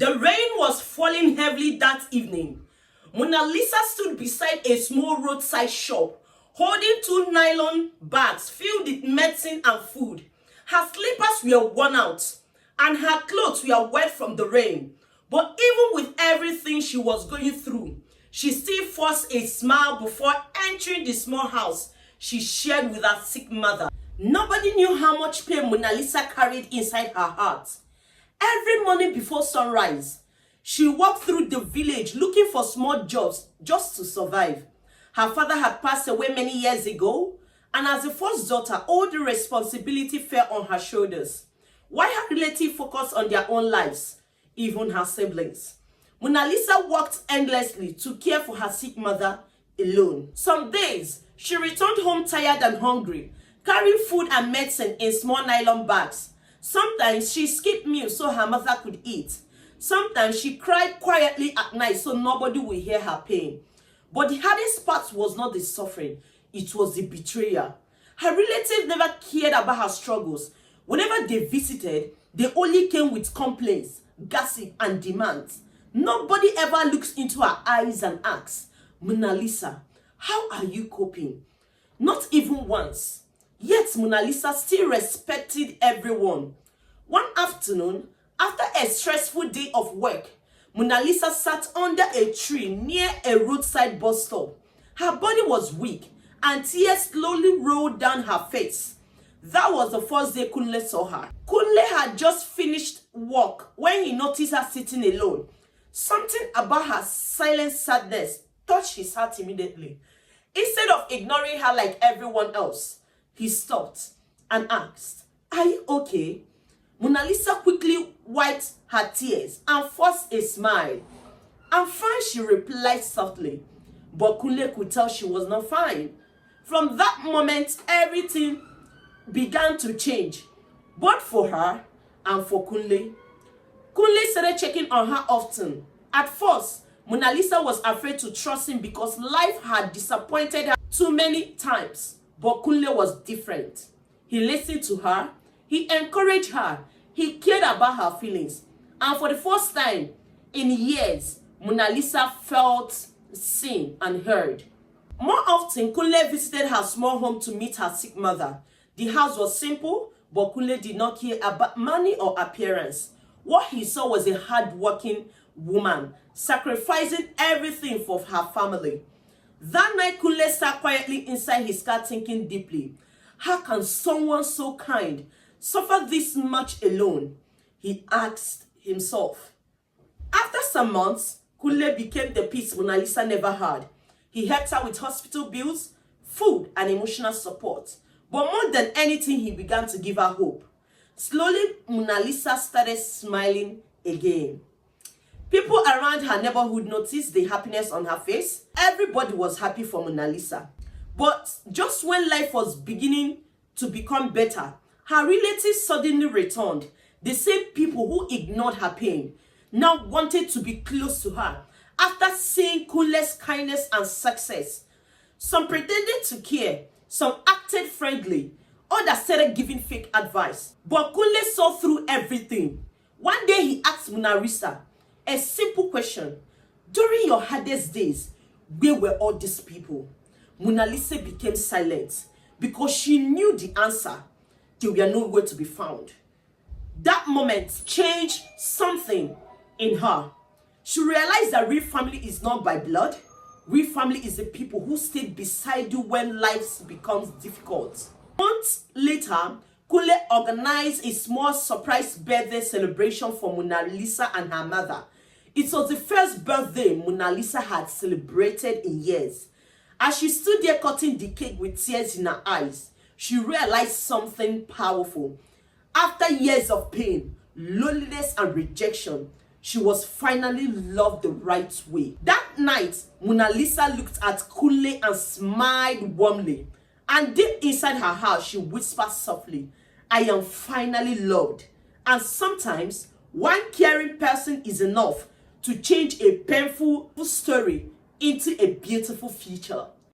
The rain was falling heavily that evening. Monalisa stood beside a small roadside shop, holding 2 nylon bags filled with medicine and food. Her slippers were worn out, and her clothes were wet from the rain. But even with everything she was going through, she still forced a smile before entering the small house she shared with her sick mother. Nobody knew how much pain Monalisa carried inside her heart. Every morning before sunrise, she walked through the village looking for small jobs just to survive. Her father had passed away many years ago, and as the first daughter, all the responsibility fell on her shoulders, while her relatives focused on their own lives, even her siblings. Monalisa worked endlessly to care for her sick mother alone. Some days, she returned home tired and hungry, carrying food and medicine in small nylon bags. Sometimes she skipped meals so her mother could eat. Sometimes she cried quietly at night so nobody would hear her pain. But the hardest part was not the suffering, it was the betrayal. Her relatives never cared about her struggles. Whenever they visited, they only came with complaints, gossip, and demands. Nobody ever looks into her eyes and asks, "Monalisa, how are you coping?" Not even once. Yet Monalisa still respected everyone. One afternoon, after a stressful day of work, Monalisa sat under a tree near a roadside bus stop. Her body was weak and tears slowly rolled down her face. That was the first day Kunle saw her. Kunle had just finished work when he noticed her sitting alone. Something about her silent sadness touched his heart immediately. Instead of ignoring her like everyone else, he stopped and asked, "Are you okay?" Monalisa quickly wiped her tears and forced a smile. "I'm fine," she replied softly. But Kunle could tell she was not fine. From that moment, everything began to change, both for her and for Kunle. Kunle started checking on her often. At first, Monalisa was afraid to trust him because life had disappointed her too many times. But Kunle was different. He listened to her, he encouraged her, he cared about her feelings. And for the first time in years, Monalisa felt seen and heard. More often, Kunle visited her small home to meet her sick mother. The house was simple, but Kunle did not care about money or appearance. What he saw was a hard-working woman, sacrificing everything for her family. That night, Kunle sat quietly inside his car thinking deeply. How can someone so kind suffer this much alone? He asked himself. After some months, Kunle became the peace Monalisa never had. He helped her with hospital bills, food, and emotional support. But more than anything, he began to give her hope. Slowly, Monalisa started smiling again. People around her neighborhood noticed the happiness on her face. Everybody was happy for Monalisa. But just when life was beginning to become better, her relatives suddenly returned. The same people who ignored her pain now wanted to be close to her after seeing Kunle's kindness and success. Some pretended to care, some acted friendly, others started giving fake advice. But Kunle saw through everything. One day he asked Monalisa a simple question. During your hardest days, where were all these people? Monalisa became silent because she knew the answer. They were nowhere to be found. That moment changed something in her. She realized that real family is not by blood. Real family is the people who stay beside you when life becomes difficult. Months later, Kunle organized a small surprise birthday celebration for Monalisa and her mother. It was the first birthday Monalisa had celebrated in years. As she stood there cutting the cake with tears in her eyes, she realized something powerful. After years of pain, loneliness, and rejection, she was finally loved the right way. That night, Monalisa looked at Kunle and smiled warmly. And deep inside her heart, she whispered softly, "I am finally loved." And sometimes, one caring person is enough to change a painful story into a beautiful future.